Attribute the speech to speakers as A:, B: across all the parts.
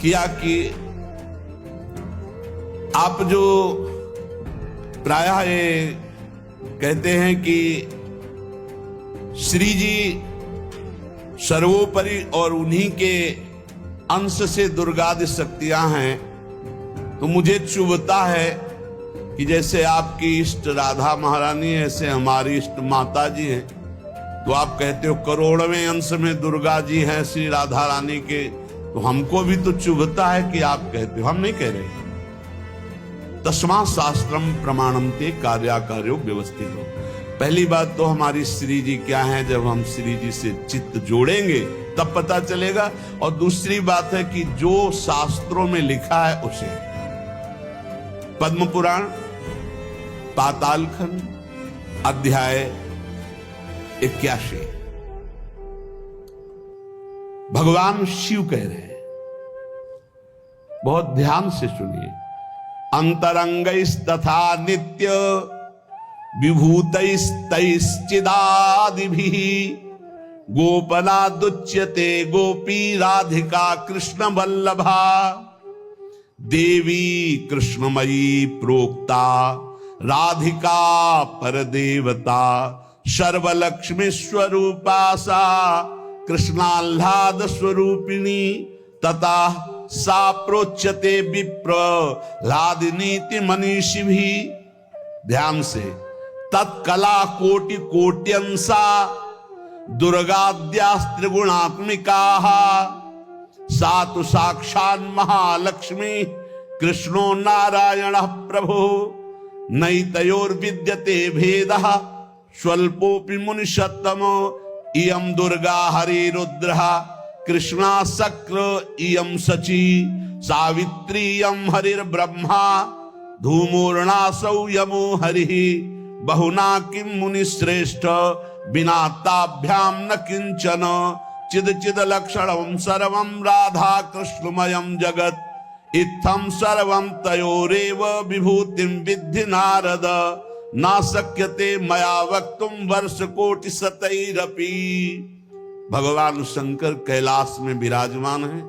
A: किया कि आप जो प्रायः ये कहते हैं कि श्री जी सर्वोपरि और उन्हीं के अंश से दुर्गादि शक्तियां हैं, तो मुझे चुभता है कि जैसे आपकी इष्ट राधा महारानी है, ऐसे हमारी इष्ट माता जी हैं, तो आप कहते हो करोड़वें अंश में दुर्गा जी हैं श्री राधा रानी के, तो हमको भी तो चुभता है कि आप कहते हो, हम नहीं कह रहे। तस्मा शास्त्रम प्रमाणम ते कार्याकार्यो व्यवस्थित हो। पहली बात तो हमारी श्री जी क्या है, जब हम श्री जी से चित्त जोड़ेंगे तब पता चलेगा। और दूसरी बात है कि जो शास्त्रों में लिखा है उसे, पद्म पुराण पातालखंड अध्याय 81, भगवान शिव कह रहे हैं, बहुत ध्यान से सुनिए। अंतरंगैस्तथा नित्य विभूतैस्तैश्चिदादिभिः गोपनादुच्यते गोपी राधिका कृष्ण वल्लभा देवी कृष्णमयी प्रोक्ता राधिका परदेवता सर्वलक्ष्मी स्वरूपा सा कृष्णाह्लाद स्वरूपिणी तथा सा प्रोच्यते विप्र लादिनीति मनीषी भी। ध्यान से, तत्कला कोटि कोट्यंसा दुर्गाद्यास्त्रिगुणात्मिका सा तो साक्षात् महालक्ष्मी कृष्णो नारायण प्रभु नैतयोर्विद्यते भेदः स्वल्पोऽपि मुनिषत्तमो इयं दुर्गा हरिरुद्रः कृष्णा शक्र इयं शची सावित्री इयं हरिर्ब्रह्मा धूमोर्णासौ यमो हरिः बहुना किं मुनिश्रेष्ठ बिना ताभ्यां न किंचन चिद चिद लक्षणं सर्वं राधा कृष्णमयं जगत् इत्थं सर्वं तयोरेव विभूतिं विद्धि नारद न शक्यते मया वक्तुं वर्षकोटि शतैरपि। भगवान शंकर कैलाश में विराजमान है,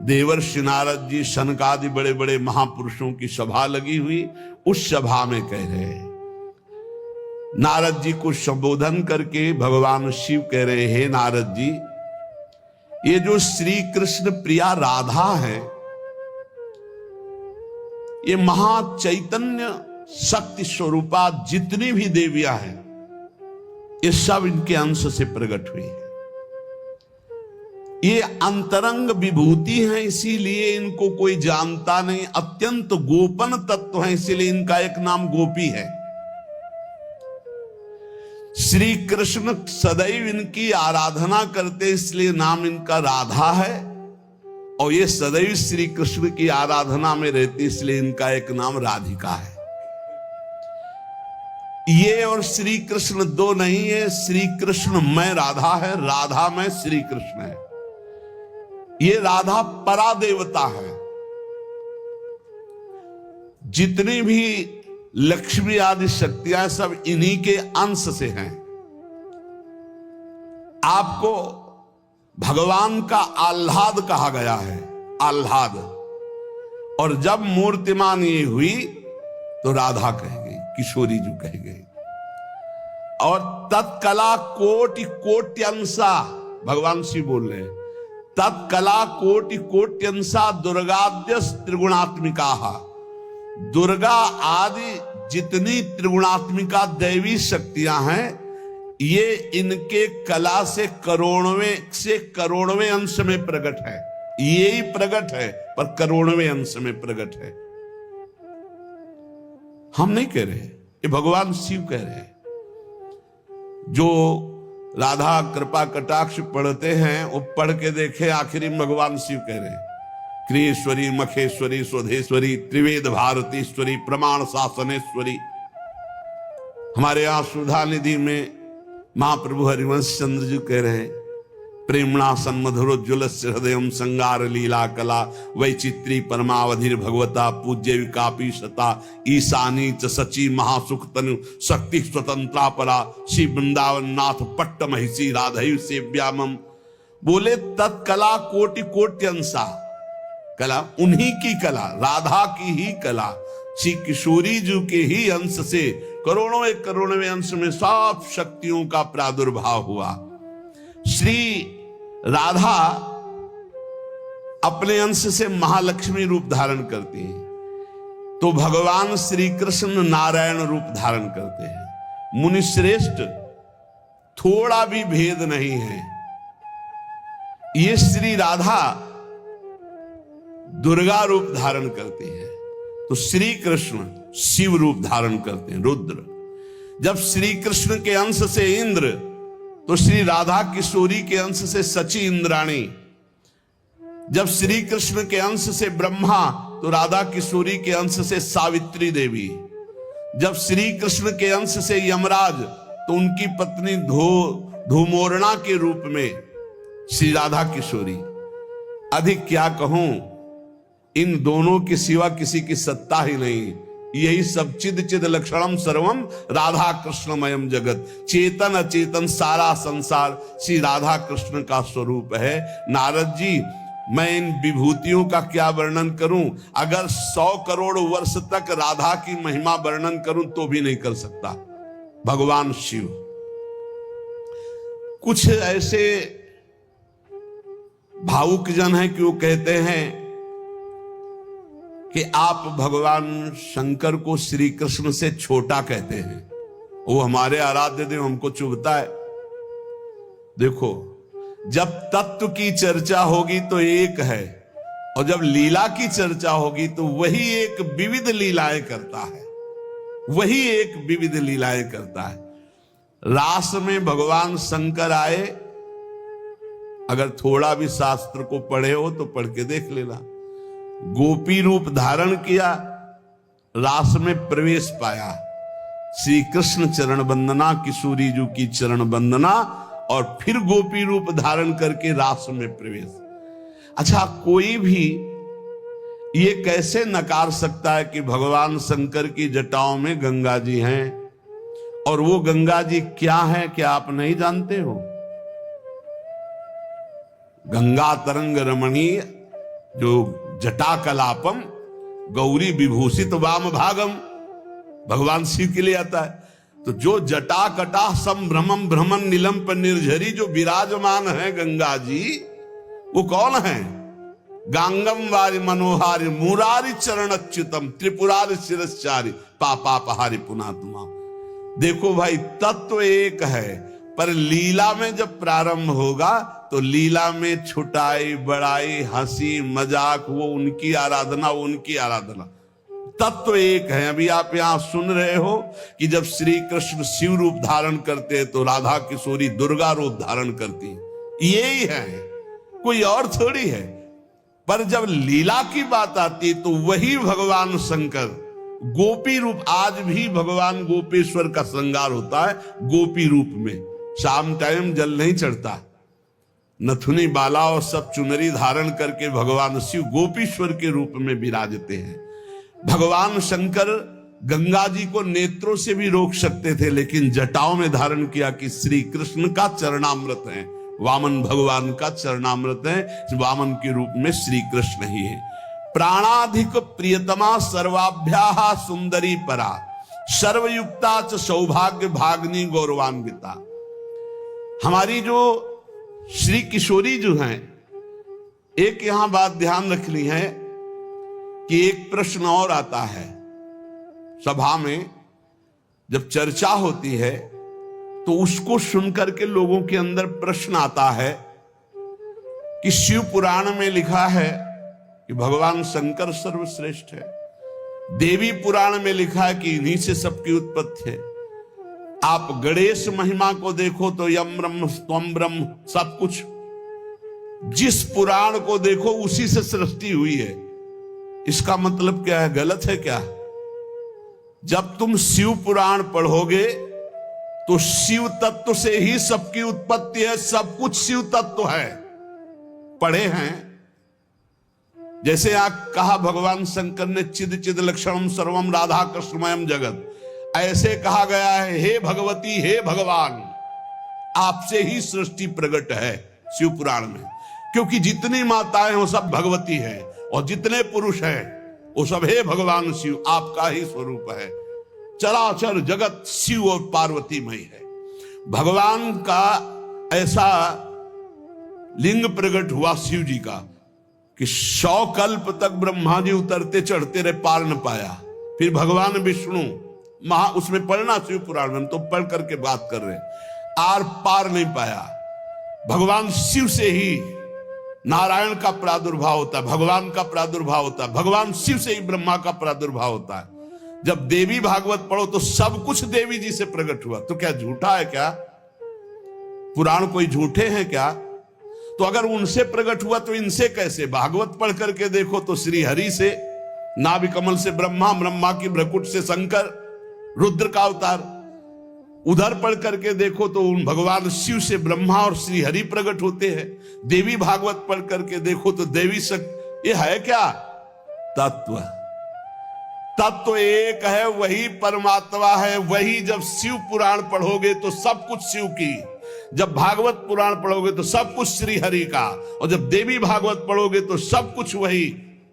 A: देवर्षि नारद जी शनकादि बड़े बड़े महापुरुषों की सभा लगी हुई, उस सभा में कह रहे हैं, नारद जी को संबोधन करके भगवान शिव कह रहे हैं, नारद जी ये जो श्री कृष्ण प्रिया राधा है, ये महाचैतन्य शक्ति स्वरूपा जितनी भी देवियां हैं, ये सब इनके अंश से प्रकट हुई है। ये अंतरंग विभूति हैं, इसीलिए इनको कोई जानता नहीं, अत्यंत गोपन तत्व है, इसीलिए इनका एक नाम गोपी है। श्री कृष्ण सदैव इनकी आराधना करते, इसलिए नाम इनका राधा है, और ये सदैव श्री कृष्ण की आराधना में रहती, इसलिए इनका एक नाम राधिका है। ये और श्री कृष्ण दो नहीं है, श्री कृष्ण में राधा है, राधा में श्री कृष्ण है। ये राधा परा देवता है। जितनी भी लक्ष्मी आदि शक्तियां सब इन्हीं के अंश से हैं। आपको भगवान का आह्लाद कहा गया है, आह्लाद, और जब मूर्तिमान ये हुई तो राधा कह गई, किशोरी जी कह गई। और तत्कला कोटि कोट्यंसा, भगवान शिव बोल रहे हैं, तत्कला कोटि कोट्यंसा दुर्गाद्यस त्रिगुणात्मिका। दुर्गा आदि जितनी त्रिगुणात्मिका दैवी शक्तियां हैं, ये इनके कला से करोड़वें अंश में प्रकट है। यही प्रकट है, पर करोड़वें अंश में प्रकट है। हम नहीं कह रहे, ये भगवान शिव कह रहे हैं। जो राधा कृपा कटाक्ष पढ़ते हैं, वो पढ़ के देखे, आखिरी भगवान शिव कह रहे हैं, क्रियेश्वरी मखेश्वरी स्वधेश्वरी त्रिवेद भारतीश्वरी प्रमाण शासनेश्वरी। हमारे यहां सुधा निधि में महाप्रभु हरिवंश चंद्र जी कह रहे हैं, प्रेमणा सन्मधुरोज्वल हृदय संगार लीला कला वैचित्री परमावधिर भगवता पूज्य विकापी सता ईशानी च सची महासुख तनु शक्ति स्वतंत्रा परा श्री वृंदावन नाथ पट्ट महिषी राधयु सेव्यामम। बोले तत्कला कोटि कोट्यंसा, कला उन्हीं की कला, राधा की ही कला, श्री किशोरी जी के ही अंश से करोड़ों एक करोड़वें अंश में सब शक्तियों का प्रादुर्भाव हुआ। श्री राधा अपने अंश से महालक्ष्मी रूप धारण करती हैं, तो भगवान श्री कृष्ण नारायण रूप धारण करते हैं। मुनि श्रेष्ठ, थोड़ा भी भेद नहीं है। ये श्री राधा दुर्गा रूप धारण करती है, तो श्री कृष्ण शिव रूप धारण करते हैं, रुद्र। जब श्री कृष्ण के अंश से इंद्र, तो श्री राधा किशोरी के अंश से सची इंद्राणी। जब श्री कृष्ण के अंश से ब्रह्मा, तो राधा किशोरी के अंश से सावित्री देवी। जब श्री कृष्ण के अंश से यमराज, तो उनकी पत्नी धूमोरणा के रूप में श्री राधा किशोरी। अधिक क्या कहूं, इन दोनों के सिवा किसी की सत्ता ही नहीं। यही सब चिद चिद लक्षणम सर्वम राधा कृष्णमयम जगत, चेतन अचेतन सारा संसार श्री राधा कृष्ण का स्वरूप है। नारद जी, मैं इन विभूतियों का क्या वर्णन करूं? अगर 100 करोड़ वर्ष तक राधा की महिमा वर्णन करूं तो भी नहीं कर सकता। भगवान शिव, कुछ ऐसे भावुक जन हैं कि वो कहते हैं कि आप भगवान शंकर को श्री कृष्ण से छोटा कहते हैं, वो हमारे आराध्य देव, हमको चुभता है। देखो, जब तत्व की चर्चा होगी तो एक है, और जब लीला की चर्चा होगी तो वही एक विविध लीलाएं करता है, वही एक विविध लीलाएं करता है। रास में भगवान शंकर आए, अगर थोड़ा भी शास्त्र को पढ़े हो तो पढ़ के देख लेना। गोपी रूप धारण किया, रास में प्रवेश पाया, श्री कृष्ण चरण वंदना, किशोरी जी की चरण वंदना, और फिर गोपी रूप धारण करके रास में प्रवेश। अच्छा, कोई भी ये कैसे नकार सकता है कि भगवान शंकर की जटाओं में गंगा जी हैं, और वो गंगा जी क्या है, क्या आप नहीं जानते हो? गंगा तरंग रमणीय जो जटा कलापम गौरी विभूषित वाम भागम, भगवान शिव के लिए आता है। तो जो जटा कटा संभ्रमम भ्रमण नीलम पर निर्झरी जो विराजमान है गंगा जी, वो कौन है? गांगम वारि मनोहारि मुरारी चरण अच्युतम त्रिपुरारि शिरश्चारि पापापहारि पुनात्मा। देखो भाई, तत्व एक है, पर लीला में जब प्रारंभ होगा तो लीला में छुटाई बड़ाई हंसी मजाक, वो उनकी आराधना, वो उनकी आराधना। तत्व एक है। अभी आप यहां सुन रहे हो कि जब श्री कृष्ण शिव रूप धारण करते हैं तो राधा किशोरी दुर्गा रूप धारण करती है। यही है, कोई और थोड़ी है। पर जब लीला की बात आती है तो वही भगवान शंकर गोपी रूप, आज भी भगवान गोपेश्वर का श्रृंगार होता है गोपी रूप में। शाम टाइम जल नहीं चढ़ता, नथुनी बाला और सब चुनरी धारण करके भगवान शिव गोपीश्वर के रूप में विराजते हैं। भगवान शंकर गंगा जी को नेत्रों से भी रोक सकते थे, लेकिन जटाओं में धारण किया कि श्री कृष्ण का चरणामृत है, वामन भगवान का चरणामृत है, वामन के रूप में श्री कृष्ण ही है। प्राणाधिक प्रियतमा सर्वाभ्याः सुंदरी परा, सर्वयुक्ता च सौभाग्य भागनी गौरवान्विता। हमारी जो श्री किशोरी जो हैं, एक यहां बात ध्यान रखनी है कि एक प्रश्न और आता है सभा में, जब चर्चा होती है तो उसको सुनकर के लोगों के अंदर प्रश्न आता है कि शिव पुराण में लिखा है कि भगवान शंकर सर्वश्रेष्ठ है, देवी पुराण में लिखा है कि इन्हीं से सबकी उत्पत्ति है। आप गणेश महिमा को देखो तो यम ब्रह्म त्वम ब्रह्म, सब कुछ जिस पुराण को देखो उसी से सृष्टि हुई है। इसका मतलब क्या है? गलत है क्या? जब तुम शिव पुराण पढ़ोगे तो शिव तत्व से ही सबकी उत्पत्ति है, सब कुछ शिव तत्व है। पढ़े हैं, जैसे आप कहा भगवान शंकर ने चिद चिद लक्षणम सर्वम राधा कृष्णमयम जगत, ऐसे कहा गया है हे भगवती हे भगवान, आपसे ही सृष्टि प्रकट है शिव पुराण में, क्योंकि जितनी माताएं हो सब भगवती है। और जितने पुरुष हैं वो सब हे भगवान शिव आपका ही स्वरूप है। चराचर जगत शिव और पार्वतीमय है। भगवान का ऐसा लिंग प्रकट हुआ शिव जी का कि 100 कल्प तक ब्रह्मा जी उतरते चढ़ते रहे, पार न पाया। फिर भगवान विष्णु उसमें पढ़ना शिव पुराण में, तो पढ़ करके बात कर रहे, आर पार नहीं पाया। भगवान शिव से ही नारायण का प्रादुर्भाव होता है, भगवान का प्रादुर्भाव होता है, भगवान शिव से ही ब्रह्मा का प्रादुर्भाव होता है। जब देवी भागवत पढ़ो तो सब कुछ देवी जी से प्रकट हुआ। तो क्या झूठा है क्या? पुराण कोई झूठे हैं क्या? तो अगर उनसे प्रकट हुआ तो इनसे कैसे? भागवत पढ़ करके देखो तो श्री हरि से, नाभि कमल से ब्रह्मा, ब्रह्मा की भ्रकुट से शंकर, रुद्र का अवतार। उधर पढ़ करके देखो तो उन भगवान शिव से ब्रह्मा और श्री हरि प्रकट होते हैं। देवी भागवत पढ़ करके देखो तो देवी शक्ति। ये है क्या? तत्व। तत्व एक है, वही परमात्मा है। वही जब शिव पुराण पढ़ोगे तो सब कुछ शिव की, जब भागवत पुराण पढ़ोगे तो सब कुछ श्री हरि का, और जब देवी भागवत पढ़ोगे तो सब कुछ वही।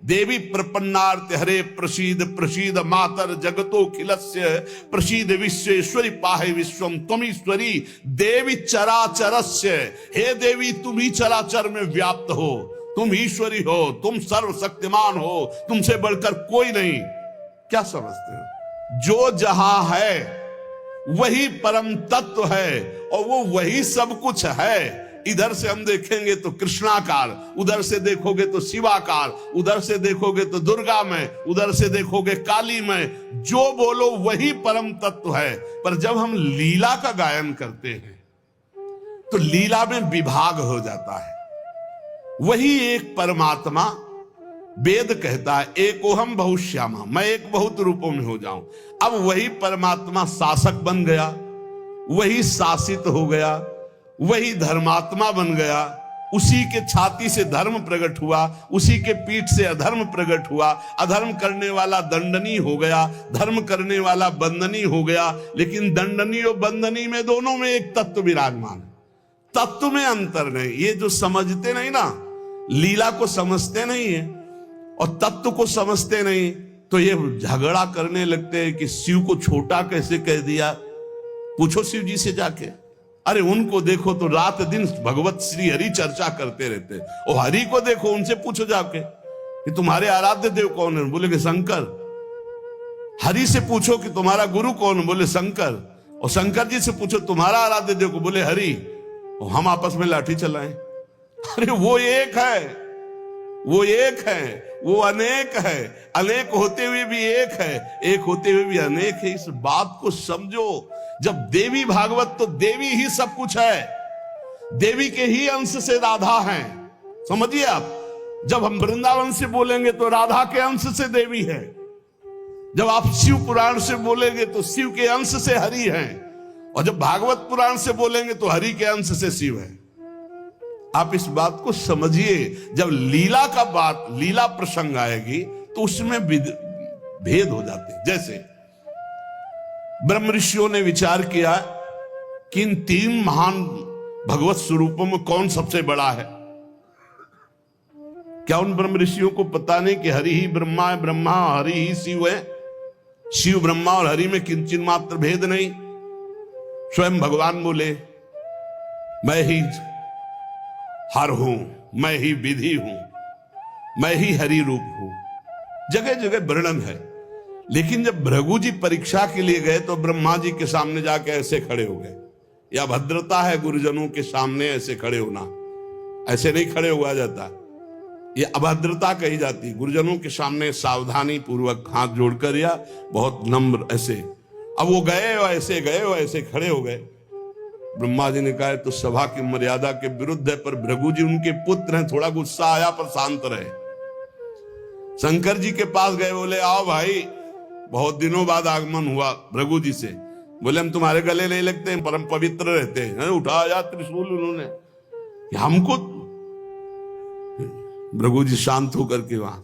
A: देवी प्रपन्नार्थ हरे प्रसीद प्रसीद मातर जगतो खिलस्य प्रसीद विश्वेश्वरी पाहे विश्वम त्वमीश्वरी देवी चराचरस्य। हे देवी तुम ही चराचर में व्याप्त हो, तुम ईश्वरी हो, तुम सर्वशक्तिमान हो, तुमसे बढ़कर कोई नहीं। क्या समझते हो? जो जहां है वही परम तत्व है और वो वही सब कुछ है। इधर से हम देखेंगे तो कृष्णाकार, उधर से देखोगे तो शिवाकार, उधर से देखोगे तो दुर्गा में, उधर से देखोगे काली में। जो बोलो वही परम तत्व है। पर जब हम लीला का गायन करते हैं तो लीला में विभाग हो जाता है। वही एक परमात्मा, वेद कहता है एकोहम बहुश्यामा, मैं एक बहुत रूपों में हो जाऊं। अब वही परमात्मा शासक बन गया, वही शासित हो गया, वही धर्मात्मा बन गया। उसी के छाती से धर्म प्रकट हुआ, उसी के पीठ से अधर्म प्रकट हुआ। अधर्म करने वाला दंडनीय हो गया, धर्म करने वाला बंदनीय हो गया। लेकिन दंडनीय और बंदनीय में दोनों में एक तत्व विराजमान है। तत्व में अंतर नहीं। ये जो समझते नहीं ना, लीला को समझते नहीं है और तत्व को समझते नहीं, तो ये झगड़ा करने लगते हैं कि शिव को छोटा कैसे कह दिया। पूछो शिव जी से जाके। अरे उनको देखो तो रात दिन भगवत श्री हरि चर्चा करते रहते, और हरि को देखो, उनसे पूछो जाके कि तुम्हारे आराध्य देव कौन है, बोले कि शंकर। हरि से पूछो कि तुम्हारा गुरु कौन है, बोले शंकर। और शंकर जी से पूछो तुम्हारा आराध्य देव को, बोले हरि। और हम आपस में लाठी चलाएं। अरे वो एक है, वो एक है, वो अनेक है। अनेक होते हुए भी एक है, एक होते हुए भी अनेक है। इस बात को समझो। जब देवी भागवत, तो देवी ही सब कुछ है, देवी के ही अंश से राधा है। समझिए आप। जब हम वृंदावन से बोलेंगे तो राधा के अंश से देवी है। जब आप शिव पुराण से बोलेंगे तो शिव के अंश से हरि है, और जब भागवत पुराण से बोलेंगे तो हरि के अंश से शिव है। आप इस बात को समझिए। जब लीला का बात, लीला प्रसंग आएगी तो उसमें भेद हो जाते हैं। जैसे ब्रह्म ऋषियों ने विचार किया कि इन 3 महान भगवत स्वरूपों में कौन सबसे बड़ा है। क्या उन ब्रह्म ऋषियों को पता नहीं कि हरि ही ब्रह्मा है, ब्रह्मा हरि ही शिव है। शिव ब्रह्मा और हरि में किंचित मात्र भेद नहीं। स्वयं भगवान बोले मैं ही हर हूं, मैं ही विधि हूं, मैं ही हरि रूप हूं। जगह जगह वर्णन है। लेकिन जब भृगु जी परीक्षा के लिए गए तो ब्रह्मा जी के सामने जाके ऐसे खड़े हो गए। यह भद्रता है गुरुजनों के सामने ऐसे खड़े होना। ऐसे नहीं खड़े हुआ जाता, ये अभद्रता कही जाती। गुरुजनों के सामने सावधानी पूर्वक हाथ जोड़कर या बहुत नम्र ऐसे। अब वो गए और ऐसे खड़े हो गए। ब्रह्मा जी ने कहा तो सभा की मर्यादा के विरुद्ध है, पर भृगु जी उनके पुत्र हैं, थोड़ा गुस्सा आया पर शांत रहे। शंकर जी के पास गए, बोले आओ भाई, बहुत दिनों बाद आगमन हुआ भृगु जी से। बोले हम तुम्हारे गले नहीं लगते हैं, परम पवित्र रहते हैं। उठाया त्रिशूल उन्होंने हमको। भृगु जी शांत होकर के वहां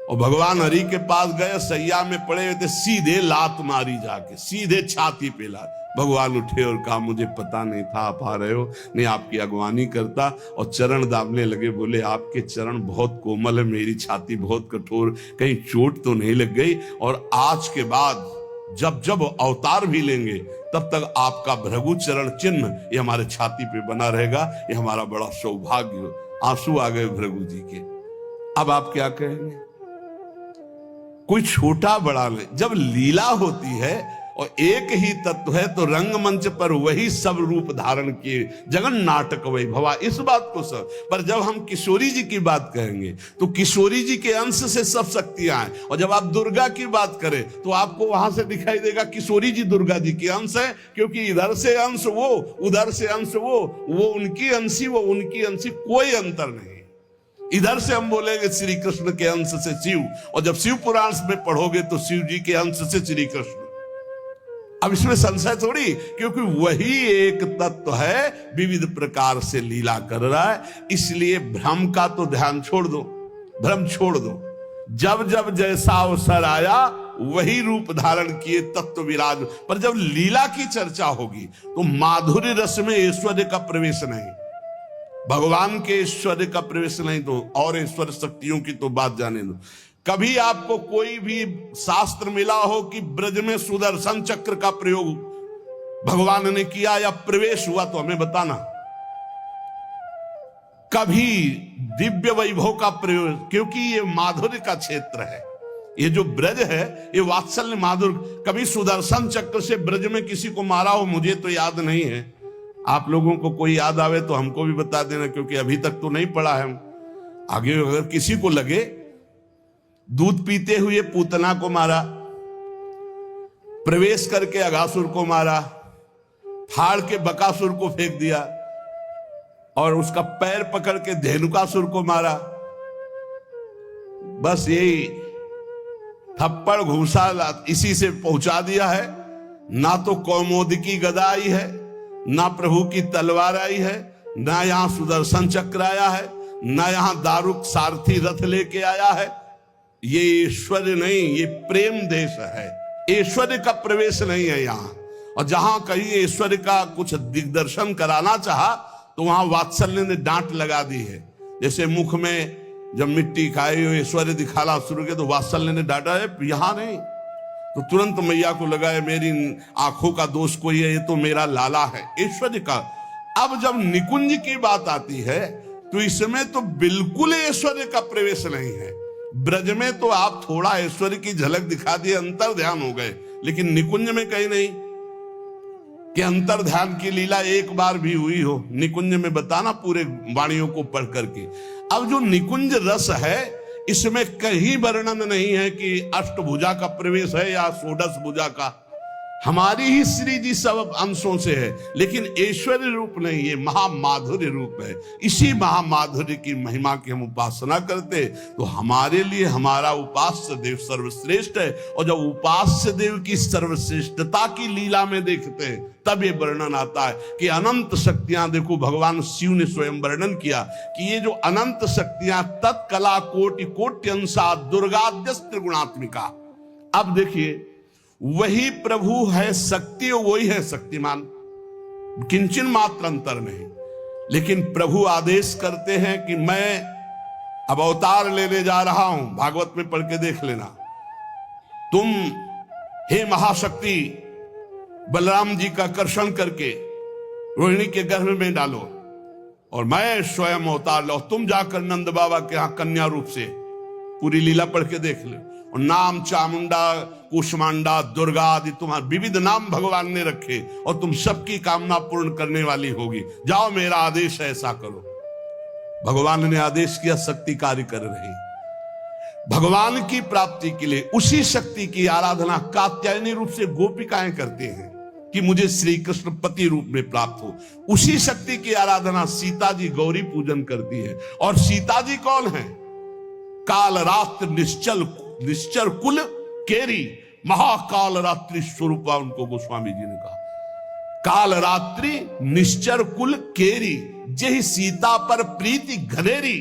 A: और भगवान हरि के पास गए, सैया में पड़े हुए थे, सीधे लात मारी जाके, सीधे छाती पे लात। भगवान उठे और कहा मुझे पता नहीं था आप आ रहे हो, नहीं आपकी अगवानी करता, और चरण दाबने लगे। बोले आपके चरण बहुत कोमल है, मेरी छाती बहुत कठोर, कहीं चोट तो नहीं लग गई। और आज के बाद जब जब अवतार भी लेंगे तब तक आपका भृगु चरण चिन्ह ये हमारे छाती पे बना रहेगा, ये हमारा बड़ा सौभाग्य। आंसू आ गए भृगु जी के। अब आप क्या कहेंगे? कोई छोटा बड़ा नहीं, जब लीला होती है और एक ही तत्व है तो रंगमंच पर वही सब रूप धारण किए, जगन नाटक वही भवा, इस बात को सब। पर जब हम किशोरी जी की बात कहेंगे तो किशोरी जी के अंश से सब शक्तियां हैं, और जब आप दुर्गा की बात करें तो आपको वहां से दिखाई देगा किशोरी जी दुर्गा जी के अंश है, क्योंकि इधर से अंश वो, उधर से अंश वो उनकी अंशी, वो उनकी अंशी, कोई अंतर नहीं। इधर से हम बोलेंगे श्री कृष्ण के अंश से शिव, और जब शिव पुराण में पढ़ोगे तो शिव जी के अंश से श्री कृष्ण। अब इसमें संशय थोड़ी, क्योंकि वही एक तत्व है, विविध प्रकार से लीला कर रहा है। इसलिए भ्रम का तो ध्यान छोड़ दो, भ्रम छोड़ दो। जब जब जैसा अवसर आया वही रूप धारण किए तत्व विराज। पर जब लीला की चर्चा होगी तो माधुर्य रस में ऐश्वर्य का प्रवेश नहीं, भगवान के ऐश्वर्य का प्रवेश नहीं, तो और ऐश्वर्य शक्तियों की तो बात जाने दो। कभी आपको कोई भी शास्त्र मिला हो कि ब्रज में सुदर्शन चक्र का प्रयोग भगवान ने किया या प्रवेश हुआ, तो हमें बताना। कभी दिव्य वैभव का प्रयोग, क्योंकि ये माधुर्य का क्षेत्र है, ये जो ब्रज है ये वात्सल्य माधुर्य। कभी सुदर्शन चक्र से ब्रज में किसी को मारा हो, मुझे तो याद नहीं है। आप लोगों को कोई याद आवे तो हमको भी बता देना, क्योंकि अभी तक तो नहीं पढ़ा है हम। आगे अगर किसी को लगे, दूध पीते हुए पूतना को मारा, प्रवेश करके अघासुर को मारा, फाड़ के बकासुर को फेंक दिया, और उसका पैर पकड़ के धेनुकासुर को मारा। बस यही थप्पड़ घूसा इसी से पहुंचा दिया है। ना तो कौमोदकी गदा आई है, ना प्रभु की तलवार आई है, ना यहां सुदर्शन चक्र आया है, ना यहां दारुक सारथी रथ लेके आया है। ये ऐश्वर्य नहीं, ये प्रेम देश है, ऐश्वर्य का प्रवेश नहीं है यहां। और जहां कहीं ऐश्वर्य का कुछ दिग्दर्शन कराना चाहा तो वहां वात्सल्य ने डांट लगा दी है। जैसे मुख में जब मिट्टी खाई हो ऐश्वर्य दिखाना शुरू किया तो वात्सल्य ने डांटा है, यहां नहीं। तो तुरंत मैया को लगा है मेरी आंखों का दोष कोई है, ये तो मेरा लाला है, ऐश्वर्य का। अब जब निकुंज की बात आती है तो इसमें तो बिल्कुल ऐश्वर्य का प्रवेश नहीं है। ब्रज में तो आप थोड़ा ऐश्वर्य की झलक दिखा दिए, अंतर ध्यान हो गए, लेकिन निकुंज में कहीं नहीं कि अंतर ध्यान की लीला एक बार भी हुई हो। निकुंज में बताना पूरे वाणियों को पढ़ करके। अब जो निकुंज रस है इसमें कहीं वर्णन नहीं है कि अष्टभुजा का प्रवेश है या षोडश भुजा का। हमारी ही श्री जी सब अंशों से है, लेकिन ऐश्वर्य रूप नहीं, ये महामाधुर्य रूप है। इसी महामाधुर्य की महिमा की हम उपासना करते तो हमारे लिए हमारा उपास्य देव सर्वश्रेष्ठ है। और जब उपास्य देव की सर्वश्रेष्ठता की लीला में देखते हैं तब ये वर्णन आता है कि अनंत शक्तियां, देखो भगवान शिव ने स्वयं वर्णन किया कि ये जो अनंत शक्तियां तत्कला कोटि कोट्यंसा दुर्गाद्यस्त्र गुणात्मिका। अब देखिए वही प्रभु है शक्ति, वही है शक्तिमान, किंचन मात्र अंतर नहीं। लेकिन प्रभु आदेश करते हैं कि मैं अब अवतार लेने जा रहा हूं, भागवत में पढ़ के देख लेना। तुम हे महाशक्ति बलराम जी का कर्षण करके रोहिणी के गर्भ में डालो और मैं स्वयं अवतार लो। तुम जाकर नंद बाबा के यहां कन्या रूप से पूरी लीला पढ़ के देख ले। और नाम चामुंडा, कुष्मांडा, दुर्गा आदि तुम्हारे विविध नाम भगवान ने रखे और तुम सबकी कामना पूर्ण करने वाली होगी। जाओ मेरा आदेश है, ऐसा करो। भगवान ने आदेश किया, शक्ति कार्य कर रही। भगवान की प्राप्ति के लिए उसी शक्ति की आराधना कात्यायनी रूप से गोपिकाएं करते हैं कि मुझे श्री कृष्ण पति रूप में प्राप्त हो। उसी शक्ति की आराधना सीता जी गौरी पूजन करती है। और सीता जी कौन है? काल रात्र निश्चर कुल केरी, महाकाल रात्रि स्वरूपा उनको गोस्वामी जी ने कहा। काल रात्रि निश्चर कुल केरी, जही सीता पर प्रीति घनेरी।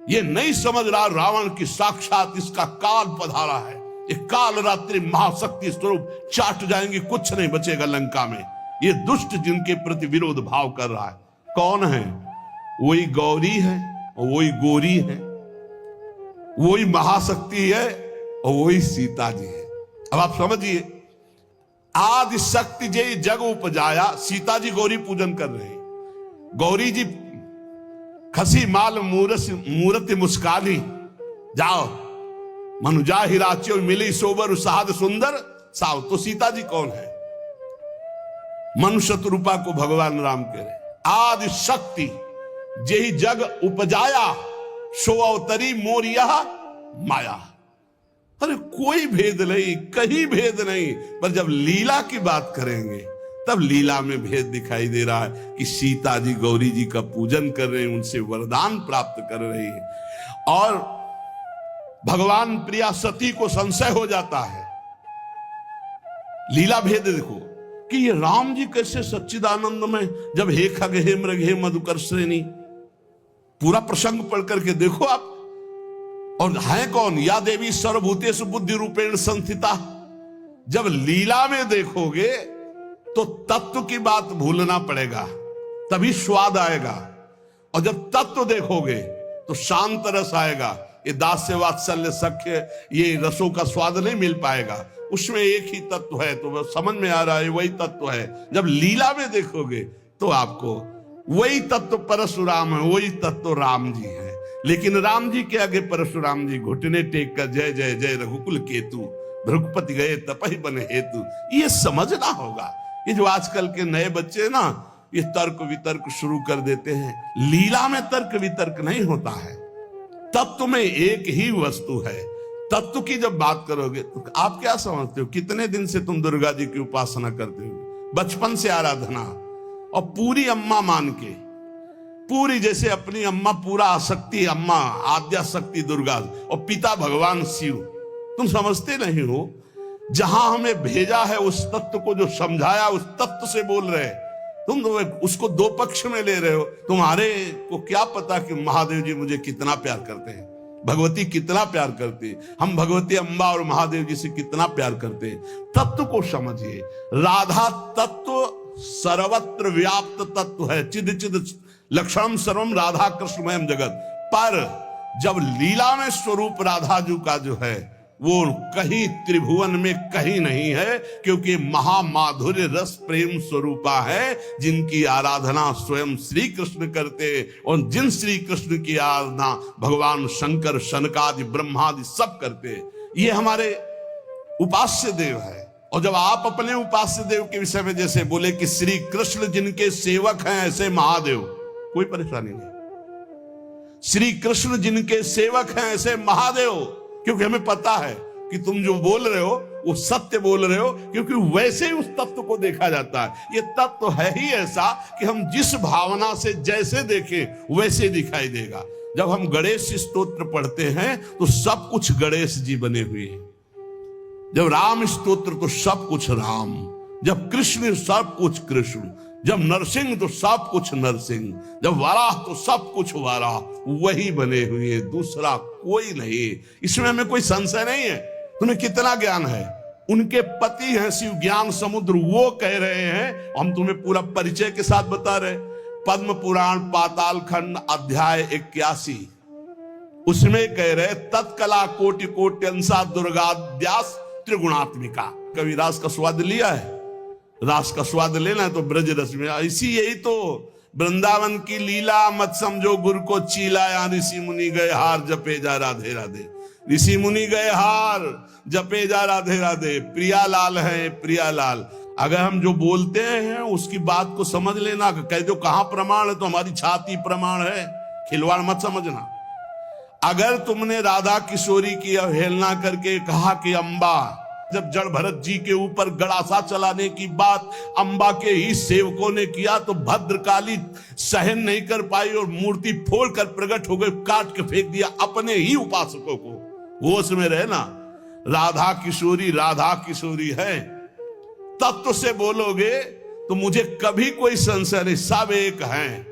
A: ये नहीं समझ रहा रावण की साक्षात इसका काल पधारा है, ये काल रात्रि महाशक्ति स्वरूप चाट जाएंगे, कुछ नहीं बचेगा लंका में। ये दुष्ट जिनके प्रति विरोध भाव कर रहा है कौन है? वही गौरी है और वही गोरी है, वही महाशक्ति है और वही सीता जी है। अब आप समझिए, आदि शक्ति जय जग उपजाया, सीता जी गौरी पूजन कर रहे हैं। गौरी जी खसी माल मूर्ति मुस्कानी, जाओ मनुजा हिराच्यो मिली सोबर साध सुंदर साव। तो सीता जी कौन है? मनुष्य रूपा को भगवान राम कह रहे। आदि शक्ति जेहि जग उपजाया, सो अवतरी मोरिया माया। अरे कोई भेद नहीं, कहीं भेद नहीं, पर जब लीला की बात करेंगे तब लीला में भेद दिखाई दे रहा है कि सीता जी गौरी जी का पूजन कर रहे हैं, उनसे वरदान प्राप्त कर रहे हैं। और भगवान प्रिया सती को संशय हो जाता है। लीला भेद देखो कि ये राम जी कैसे सच्चिदानंद में, जब हे खग हे मृग हे मधुकर श्रेणी, पूरा प्रसंग पढ़ करके देखो आप। और है कौन? या देवी सर्वभूतेषु बुद्धि रूपेण संस्थिता। जब लीला में देखोगे तो तत्व की बात भूलना पड़ेगा, तभी स्वाद आएगा। और जब तत्व देखोगे तो शांत रस आएगा। ये दास्य वात्सल्य सख्य, ये रसों का स्वाद नहीं मिल पाएगा। उसमें एक ही तत्व है, तो समझ में आ रहा है वही तत्व है। जब लीला में देखोगे तो आपको वही तत्व परशुराम है, वही तत्व राम जी है। लेकिन राम जी के आगे परशुराम जी घुटने टेक कर जय जय जय रघुकुल केतु, भृगुपति गए तपहि बन हेतु। ये समझना होगा। ये जो आजकल के नए बच्चे ना, ये तर्क वितर्क शुरू कर देते हैं। लीला में तर्क वितर्क नहीं होता है, तत्व में एक ही वस्तु है। तत्व की जब बात करोगे तो आप क्या समझते हो? कितने दिन से तुम दुर्गा जी की उपासना करते हो? बचपन से आराधना, और पूरी अम्मा मान के, पूरी जैसे अपनी अम्मा, पूरा आसक्ति अम्मा, आद्या शक्ति दुर्गा, और पिता भगवान शिव। तुम समझते नहीं हो, जहां हमें भेजा है उस तत्व को, जो समझाया उस तत्व से बोल रहे। तुम तो उसको दो पक्ष में ले रहे हो। तुम्हारे को क्या पता कि महादेव जी मुझे कितना प्यार करते हैं, भगवती कितना प्यार करती है, हम भगवती अम्बा और महादेव जी से कितना प्यार करते हैं। तत्व को समझिए। राधा तत्व सर्वत्र व्याप्त तत्व है, चिद चिद लक्षणम सर्वम राधा कृष्णमयम जगत। पर जब लीला में स्वरूप राधा जी का जो है वो कहीं त्रिभुवन में कहीं नहीं है, क्योंकि महामाधुर्य रस प्रेम स्वरूपा है, जिनकी आराधना स्वयं श्री कृष्ण करते। और जिन श्री कृष्ण की आराधना भगवान शंकर, शनकादि, ब्रह्मादि सब करते। ये हमारे उपास्य देव है। और जब आप अपने उपास्य देव के विषय में जैसे बोले कि श्री कृष्ण जिनके सेवक हैं ऐसे महादेव, कोई परेशानी नहीं। श्री कृष्ण जिनके सेवक हैं ऐसे महादेव, क्योंकि हमें पता है कि तुम जो बोल रहे हो वो सत्य बोल रहे हो, क्योंकि वैसे ही उस तत्व को देखा जाता है। ये तत्व है ही ऐसा कि हम जिस भावना से जैसे देखें वैसे दिखाई देगा। जब हम गणेश स्तोत्र पढ़ते हैं तो सब कुछ गणेश जी बने हुए हैं। जब राम स्तोत्र तो सब कुछ राम, जब कृष्ण सब कुछ कृष्ण, जब नरसिंह तो सब कुछ नरसिंह, जब वाराह तो सब कुछ वाराह, वही बने हुए, दूसरा कोई नहीं। इसमें हमें कोई संशय नहीं है। तुम्हें कितना ज्ञान है? उनके पति हैं शिव ज्ञान समुद्र, वो कह रहे हैं, हम तुम्हें पूरा परिचय के साथ बता रहे। पद्म पुराण पाताल खंड अध्याय 81, उसमें कह रहे तत्कला कोटि कोट्यंसा दुर्गाद्यास त्रिगुणात्मिका। कभी रास का स्वाद लिया है? रास का स्वाद लेना है तो ब्रज रस में। इसी यही तो वृंदावन की लीला, मत समझो गुरु को चीला। यहाँ ऋषि मुनि गए हार, जपे जा राधे राधे। ऋषि मुनि गए हार, जपे जा राधे राधे। प्रियालाल है प्रियालाल। अगर हम जो बोलते हैं उसकी बात को समझ लेना। कह दो कहां प्रमाण है, तो हमारी छाती प्रमाण है। खिलवाड़ मत समझना। अगर तुमने राधा किशोरी की अवहेलना करके कहा कि अम्बा, जब जड़ भरत जी के ऊपर गड़ासा चलाने की बात अम्बा के ही सेवकों ने किया तो भद्रकाली सहन नहीं कर पाई और मूर्ति फोड़कर प्रकट हो गई, काट के फेंक दिया अपने ही उपासकों को। होश में रहे ना, राधा किशोरी है। तत्व से बोलोगे तो मुझे कभी कोई संशय नहीं, सब एक हैं।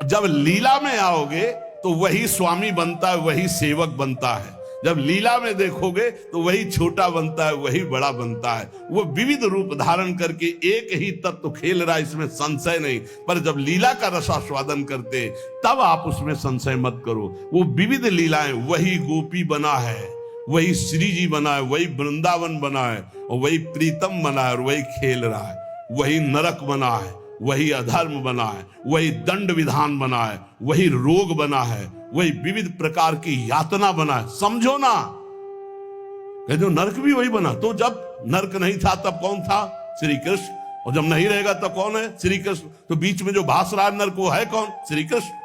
A: जब लीला में आओगे तो वही स्वामी बनता है, वही सेवक बनता है। जब लीला में देखोगे तो वही छोटा बनता है, वही बड़ा बनता है। वो विविध रूप धारण करके एक ही तत्व खेल रहा है, इसमें संशय नहीं। पर जब लीला का रसास्वादन करते तब आप उसमें संशय मत करो। वो विविध लीलाएं, वही गोपी बना है, वही श्री जी बना है, वही वृंदावन बना है, और वही प्रीतम बना है, और वही खेल रहा है। वही नरक बना है, वही अधर्म बना है, वही दंड विधान बना है, वही रोग बना है, वही विविध प्रकार की यातना बना है। समझो ना, कहते हो नरक भी वही बना। तो जब नरक नहीं था तब कौन था? श्री कृष्ण। और जब नहीं रहेगा तब कौन है? श्री कृष्ण। तो बीच में जो भास रहा है नरक, वो है कौन? श्री कृष्ण।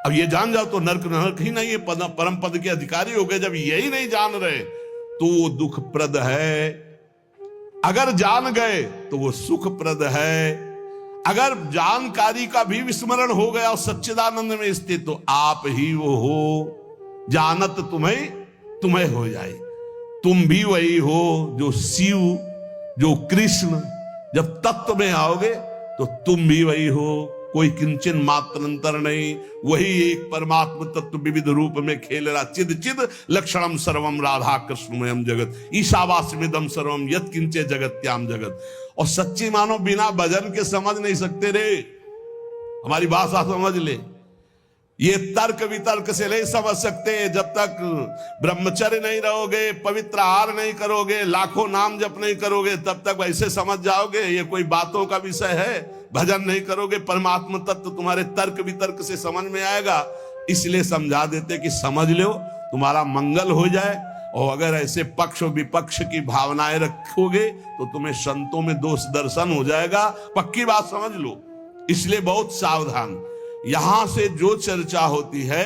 A: अब ये जान जाओ तो नरक नरक ही नहीं है, परम पद के अधिकारी हो गए। जब यही नहीं जान रहे तो वो दुखप्रद है, अगर जान गए तो वो सुखप्रद है। अगर जानकारी का भी विस्मरण हो गया और सच्चिदानंद में स्थित, तो आप ही वो हो। जानत तुम्हें हो जाए। तुम भी वही हो जो शिव, जो कृष्ण। जब तत्व में आओगे तो तुम भी वही हो, कोई किंचन मात्र अंतर नहीं। वही एक परमात्म तत्व विविध रूप में खेल रहा। चिद चिद लक्षणम सर्वम राधा कृष्णमयम जगत ईशावास्यमिदं सर्वम यत् किंचे जगत्याम जगत। और सच्ची मानो बिना भजन के समझ नहीं सकते रे। हमारी भाषा समझ ले। ये तर्क वितर्क से नहीं समझ सकते। जब तक ब्रह्मचर्य नहीं रहोगे, पवित्र आहार नहीं करोगे, लाखों नाम जप नहीं करोगे, तब तक ऐसे समझ जाओगे ये कोई बातों का विषय है। भजन नहीं करोगे, परमात्मा तत्व तुम्हारे तर्क वितर्क से समझ में आएगा। इसलिए समझा देते कि समझ लो, तुम्हारा मंगल हो जाए। और अगर ऐसे पक्ष विपक्ष की भावनाएं रखोगे तो तुम्हें संतों में दोष दर्शन हो जाएगा। पक्की बात समझ लो। इसलिए बहुत सावधान। यहां से जो चर्चा होती है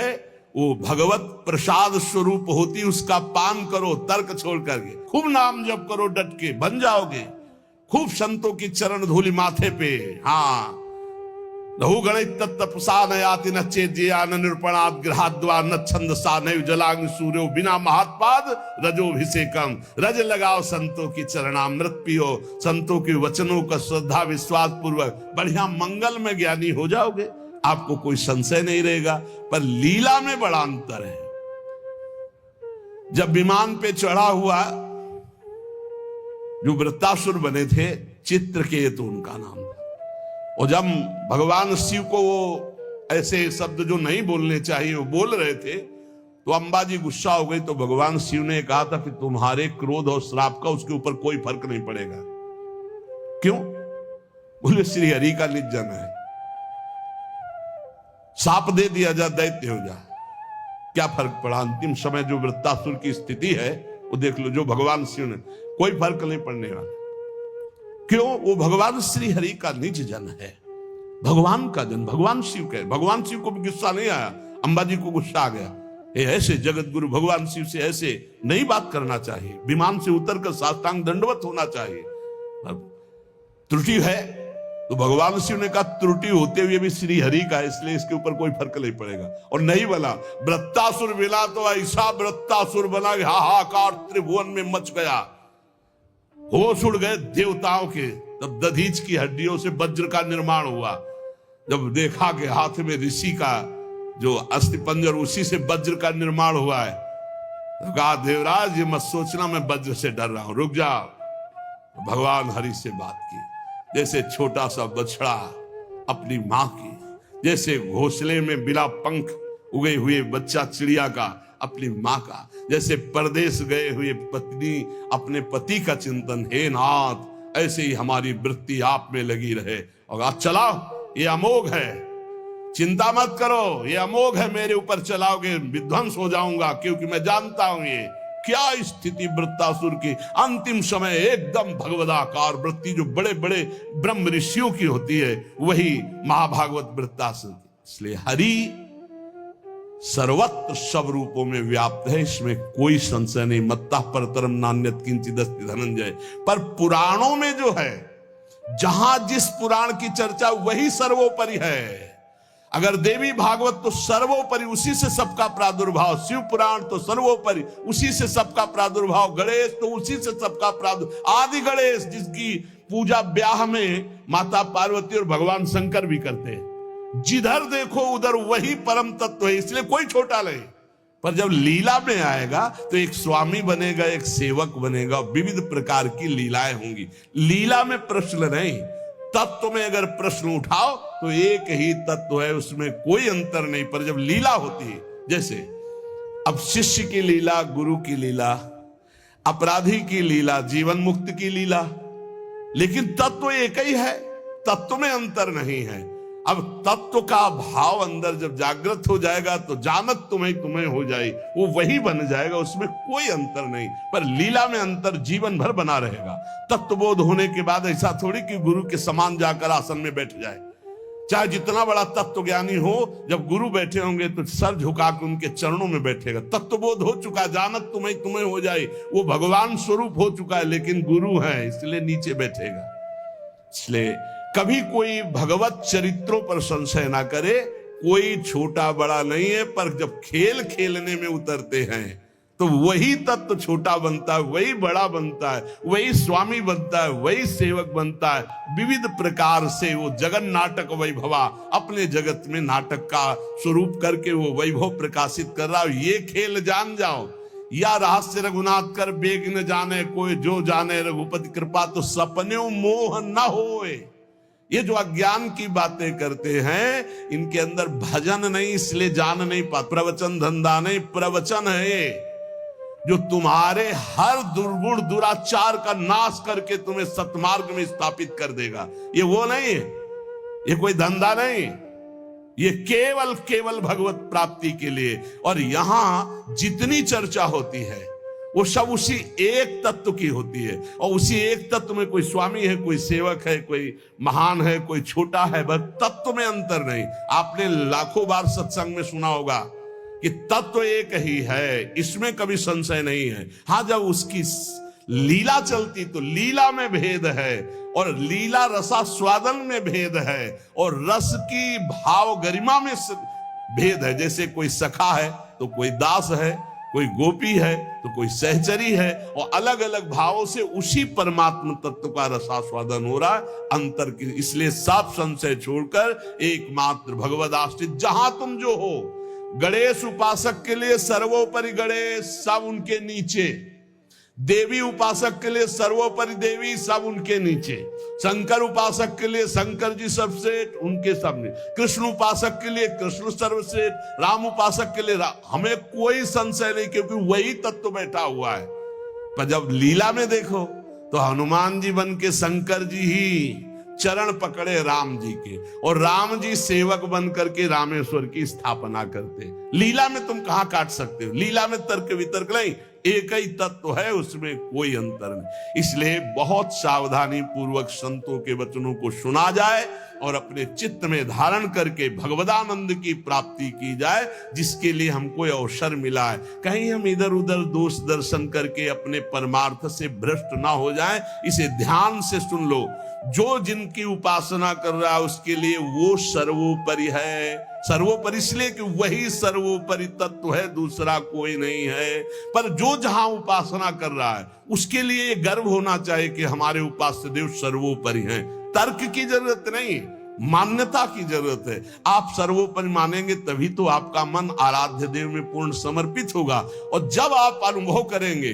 A: वो भगवत प्रसाद स्वरूप होती, उसका पान करो तर्क छोड़ करके। खूब नाम जप करो डट के, बन जाओगे। खूब संतों की चरण धूलि माथे पे। हाँ, लहु गणित तत्तपसा नयाति न चेद्या न निरूपणात् गृहाद्वा न छंदसा नैव जलाग्नि सूर्यो बिना महात्पाद रजोभिषेकम। रज लगाओ संतों की चरणामृत पियो, संतों के वचनों का श्रद्धा विश्वास पूर्वक बढ़िया मंगल में ज्ञानी हो जाओगे। आपको कोई संशय नहीं रहेगा। पर लीला में बड़ा अंतर है। जब विमान पे चढ़ा हुआ जो वृत्तासुर बने थे, चित्रकेतु उनका नाम था। और जब भगवान शिव को वो ऐसे शब्द जो नहीं बोलने चाहिए वो बोल रहे थे, तो अंबा जी गुस्सा हो गई। तो भगवान शिव ने कहा था कि तुम्हारे क्रोध और श्राप का उसके ऊपर कोई फर्क नहीं पड़ेगा। क्यों? बोले श्री हरि का निज जन है। साप दे दिया जा, दैत्य हो जा, क्या फर्क पड़ा? अंतिम समय जो वृत्तासुर की स्थिति है वो देख लो। जो भगवान शिव ने, कोई फर्क नहीं पड़ने वाला। क्यों? वो भगवान श्री हरि का निज जन है, भगवान का जन, भगवान शिव का। भगवान शिव को भी गुस्सा नहीं आया, अंबा जी को गुस्सा आ गया। ऐसे जगत गुरु भगवान शिव से ऐसे नहीं बात करना चाहिए। विमान से उतर कर साष्टांग दंडवत होना चाहिए। त्रुटि है तो भगवान शिव ने कहा त्रुटि होते हुए भी श्री हरि का, इसलिए इसके ऊपर कोई फर्क नहीं पड़ेगा। और नहीं बना वृत्तासुर मिला तो ऐसा वृत्तासुर बना, हाहाकार त्रिभुवन में मच गया। होश उड़ गए देवताओं के। तब दधीच की हड्डियों से वज्र का निर्माण हुआ। जब देखा कि हाथ में ऋषि का जो अस्थि पंजर, उसी से वज्र का निर्माण हुआ है, तो कहा देवराज ये मत सोचना मैं वज्र से डर रहा हूं, रुक जाओ। तो भगवान हरि से बात की। जैसे छोटा सा बछड़ा अपनी मां की, जैसे घोंसले में बिना पंख उगे हुए बच्चा चिड़िया का अपनी मां का, जैसे परदेश गए हुए पत्नी अपने पति का चिंतन, हे नाथ ऐसे ही हमारी वृत्ति आप में लगी रहे। और आज चलाओ, ये अमोघ है, चिंता मत करो, ये अमोघ है, मेरे ऊपर चलाओगे विध्वंस हो जाऊंगा। क्योंकि मैं जानता हूं ये क्या स्थिति वृत्तासुर की। अंतिम समय एकदम भगवदाकार वृत्ति जो बड़े बड़े ब्रह्म ऋषियों की होती है, वही महाभागवत वृत्तासुर की। इसलिए हरि सर्वत्र सब रूपों में व्याप्त है, इसमें कोई संशय नहीं। मत्ता परतरम नान्यत किंचिदस्ति धनंजय। पर पुराणों में जो है, जहां जिस पुराण की चर्चा वही सर्वोपरि है। अगर देवी भागवत तो सर्वोपरि, उसी से सबका प्रादुर्भाव। शिव पुराण तो सर्वोपरि, उसी से सबका प्रादुर्भाव। गणेश तो उसी से सबका प्रादुर्भाव। आदि गणेश जिसकी पूजा ब्याह में माता पार्वती और भगवान शंकर भी करते हैं। जिधर देखो उधर वही परम तत्व है, इसलिए कोई छोटा नहीं। पर जब लीला में आएगा तो एक स्वामी बनेगा, एक सेवक बनेगा, विविध प्रकार की लीलाएं होंगी। लीला में प्रश्न नहीं, तत्व में अगर प्रश्न उठाओ तो एक ही तत्व है, उसमें कोई अंतर नहीं। पर जब लीला होती है, जैसे अब शिष्य की लीला, गुरु की लीला, अपराधी की लीला, जीवन मुक्त की लीला, लेकिन तत्व एक ही है, तत्व में अंतर नहीं है। अब तत्व का भाव अंदर जब जागृत हो जाएगा तो जानत तुम्हें हो जाए, वो वही बन जाएगा, उसमें कोई अंतर नहीं। पर लीला में अंतर जीवन भर बना रहेगा। तत्वबोध होने के बाद ऐसा थोड़ी कि गुरु के समान जाकर आसन में बैठ जाए। चाहे जितना बड़ा तत्व ज्ञानी हो, जब गुरु बैठे होंगे तो सर झुका के उनके चरणों में बैठेगा। तत्वबोध हो चुका, जानत तुम्हें हो जाए, वो भगवान स्वरूप हो चुका है, लेकिन गुरु है इसलिए नीचे बैठेगा। इसलिए कभी कोई भगवत चरित्रों पर संशय ना करे। कोई छोटा बड़ा नहीं है, पर जब खेल खेलने में उतरते हैं तो वही तत्व छोटा बनता है, वही बड़ा बनता है, वही स्वामी बनता है, वही सेवक बनता है। विविध प्रकार से वो जगन नाटक वैभवा, अपने जगत में नाटक का स्वरूप करके वो वैभव प्रकाशित कर रहा है। ये खेल जान जाओ, या रहस्य रघुनाथ कर बेग न जाने कोई, जो जाने रघुपति कृपा तो सपने मोह न होए। ये जो अज्ञान की बातें करते हैं, इनके अंदर भजन नहीं, इसलिए जान नहीं पाते। प्रवचन धंधा नहीं, प्रवचन है ये, जो तुम्हारे हर दुर्गुण दुराचार का नाश करके तुम्हें सत्मार्ग में स्थापित कर देगा। ये वो नहीं है, ये कोई धंधा नहीं, ये केवल भगवत प्राप्ति के लिए। और यहां जितनी चर्चा होती है वो सब उसी एक तत्व की होती है, और उसी एक तत्व में कोई स्वामी है, कोई सेवक है, कोई महान है, कोई छोटा है, बस तत्व में अंतर नहीं। आपने लाखों बार सत्संग में सुना होगा कि तत्व एक ही है, इसमें कभी संशय नहीं है। हाँ, जब उसकी लीला चलती तो लीला में भेद है, और लीला रसास्वादन में भेद है, और रस की भाव गरिमा में भेद है। जैसे कोई सखा है तो कोई दास है, कोई गोपी है तो कोई सहचरी है, और अलग अलग भावों से उसी परमात्मा तत्व का रसास्वादन हो रहा है। अंतर की, इसलिए सब संशय छोड़कर एकमात्र भगवद आश्रित जहां तुम जो हो। गणेश उपासक के लिए सर्वोपरि गणेश, सब उनके नीचे। देवी उपासक के लिए सर्वोपरि देवी, सब उनके नीचे। शंकर उपासक के लिए शंकर जी सर्वश्रेष्ठ, उनके सामने। कृष्ण उपासक के लिए कृष्ण सर्वश्रेष्ठ, राम उपासक के लिए राम। हमें कोई संशय नहीं, क्योंकि वही तत्व बैठा हुआ है। पर जब लीला में देखो तो हनुमान जी बन के शंकर जी ही चरण पकड़े राम जी के, और राम जी सेवक बन करके रामेश्वर की स्थापना करते। लीला में तुम कहां काट सकते हो? लीला में तर्क वितर्क नहीं, एक ही तत्व है, उसमें कोई अंतर नहीं। इसलिए बहुत सावधानी पूर्वक संतों के वचनों को सुना जाए और अपने चित्त में धारण करके भगवदानंद की प्राप्ति की जाए, जिसके लिए हमको अवसर मिला है। कहीं हम इधर उधर दोष दर्शन करके अपने परमार्थ से भ्रष्ट ना हो जाए, इसे ध्यान से सुन लो। जो जिनकी उपासना कर रहा है उसके लिए वो सर्वोपरि है। सर्वोपरि इसलिए कि वही सर्वोपरि तत्व है, दूसरा कोई नहीं है। पर जो जहां उपासना कर रहा है उसके लिए गर्व होना चाहिए कि हमारे उपास्य देव सर्वोपरि हैं। तर्क की जरूरत नहीं, मान्यता की जरूरत है। आप सर्वोपरि मानेंगे तभी तो आपका मन आराध्य देव में पूर्ण समर्पित होगा, और जब आप अनुभव करेंगे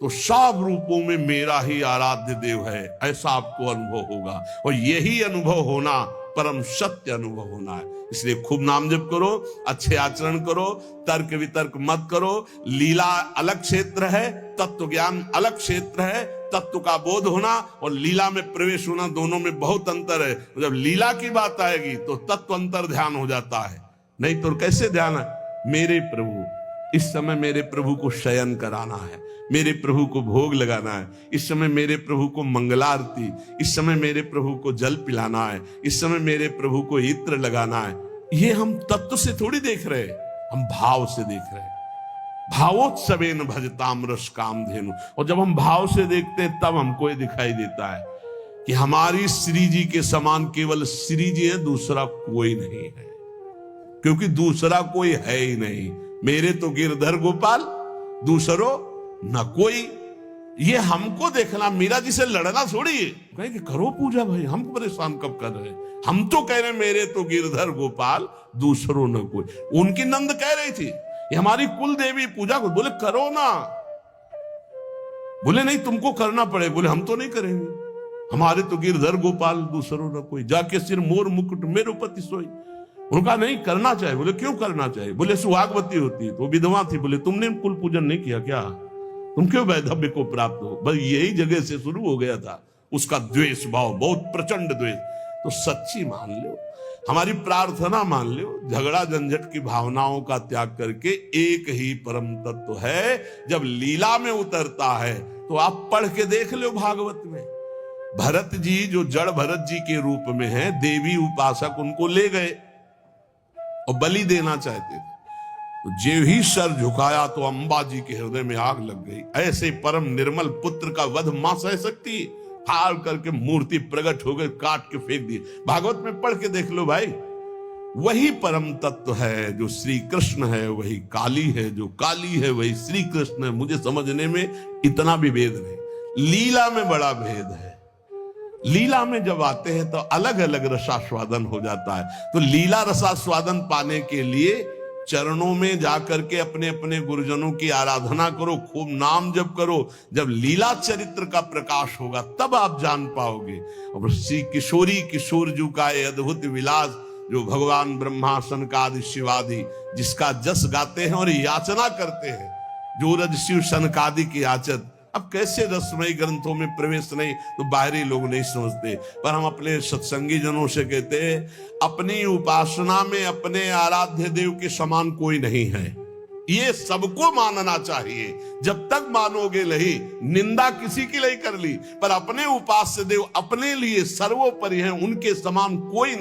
A: तो सब रूपों में मेरा ही आराध्य देव है, ऐसा आपको अनुभव होगा। और यही अनुभव होना परम सत्य अनुभव होना है। इसलिए खूब नाम जप करो, अच्छे आचरण करो, तर्क वितर्क मत करो। लीला अलग क्षेत्र है, तत्व ज्ञान अलग क्षेत्र है। तत्व का बोध होना और लीला में प्रवेश होना, दोनों में बहुत अंतर है। जब लीला की बात आएगी तो तत्व अंतर ध्यान हो जाता है, नहीं तो कैसे ध्यान है? मेरे प्रभु, इस समय मेरे प्रभु को शयन कराना है, मेरे प्रभु को भोग लगाना है, इस समय मेरे प्रभु को मंगलारती, इस समय मेरे प्रभु को जल पिलाना है, इस समय मेरे प्रभु को इत्र लगाना है। ये हम तत्व से थोड़ी देख रहे, हम भाव से देख रहे हैं। भावोत्सवेन भजताम रस कामधेनु। और जब हम भाव से देखते हैं तब हमको ये दिखाई देता है कि हमारी श्री जी के समान केवल श्री जी है, दूसरा कोई नहीं है, क्योंकि दूसरा कोई है ही नहीं। मेरे तो गिरधर गोपाल, दूसरो न कोई। ये हमको देखना, मीरा जी से लड़ना थोड़ी है। कहे कि करो पूजा भाई, हमको परेशान कब कर रहे हैं? हम तो कह रहे मेरे तो गिरधर गोपाल दूसरों न कोई। उनकी नंद कह रही थी ये हमारी कुल देवी पूजा को, बोले करो ना। बोले नहीं तुमको करना पड़े। बोले हम तो नहीं करेंगे, हमारे तो गिरधर गोपाल दूसरों न कोई, जाके सिर मोर मुकुट मेरो पति सोई। उनका नहीं करना चाहिए। बोले क्यों करना चाहिए? बोले सुहागवती होती तो विधवा थी। बोले तुमने कुल पूजन नहीं किया क्या? तुम क्यों वैधव्य को प्राप्त हो? बस यही जगह से शुरू हो गया था उसका द्वेष भाव, बहुत प्रचंड द्वेष। तो सच्ची मान लो, हमारी प्रार्थना मान लो, झगड़ा झंझट की भावनाओं का त्याग करके एक ही परम तत्व है जब लीला में उतरता है। तो आप पढ़ के देख लो भागवत में, भरत जी जो जड़ भरत जी के रूप में है, देवी उपासक उनको ले गए और बलि देना चाहते थे। तो जे ही सर झुकाया तो अंबा जी के हृदय में आग लग गई। ऐसे परम निर्मल पुत्र का वध मां सह सकती? हार करके मूर्ति प्रकट हो गई, काट के फेंक दी। भागवत में पढ़ के देख लो भाई। वही परम तत्व है जो श्री कृष्ण है, वही काली है जो काली है, वही श्री कृष्ण है। मुझे समझने में इतना भी भेद नहीं, लीला में बड़ा भेद है। लीला में जब आते हैं तो अलग अलग रसास्वादन हो जाता है। तो लीला रसास्वादन पाने के लिए चरणों में जाकर के अपने अपने गुरुजनों की आराधना करो, खूब नाम जप करो। जब लीला चरित्र का प्रकाश होगा तब आप जान पाओगे। और श्री किशोरी किशोर जू का ये अद्भुत विलास, जो भगवान ब्रह्मा सनकादि शिवादि जिसका जस गाते हैं और याचना करते हैं, जो रज शिव सनकादि की याचत। अब कैसे रसमयी ग्रंथों में प्रवेश नहीं तो बाहरी लोग नहीं समझते, पर हम अपने सत्संगी जनों से कहते हैं अपनी उपासना में अपने आराध्य देव के समान कोई नहीं है। ये सबको मानना चाहिए। जब तक मानोगे नहीं, निंदा किसी की नहीं कर ली, पर अपने उपास्य देव अपने लिए सर्वोपरि हैं, उनके समान कोई नहीं।